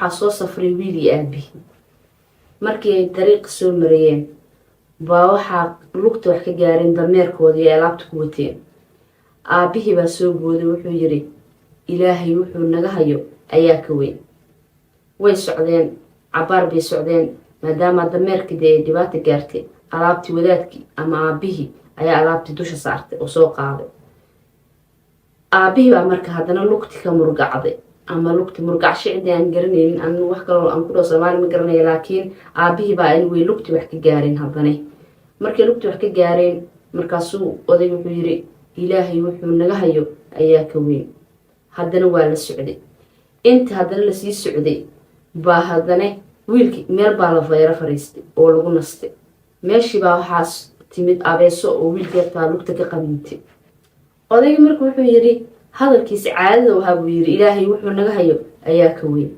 waxaa soo safray wiil iyo aabihi markii ay dariiq soo marayeen baa waxaa lugta wax ka gaareen dameerkoodii ay alaabta ku wateen aabihii baa soo booday wuxuu yiri ilaahay wuxuu naga hayo ayaa ka weyn way socdeen cabaar bay socdeen maadaama dameerkii ay dhibaato gaartay alaabtii wadaadkii ama aabihii ayaa alaabtii dusha saartay oo soo qaaday aabihii baa marka haddana lugti ka murgacday ama lugti murgacsho cidii aan garanaynin aan wax kale oo aan ku dhaw Soomaali ma garanayo laakiin aabihii baa in way lugti wax ka gaareen haddana markii lugti wax ka gaareen markaasuu oday wuxuu yiri ilaahay wuxuu naga hayo ayaa ka weyn haddana waa la socday inta haddana la sii socday baa haddana wiilkii meel baa la fayra fariistay oo lagu nastay meeshii baa waxaas timid abeeso oo wiilkii taa lugta ka qaniintay odayga markuu wuxuu yiri hadalkiisa caadada waxa uu yiri ilaahay wuxuu naga hayo ayaa ka weyn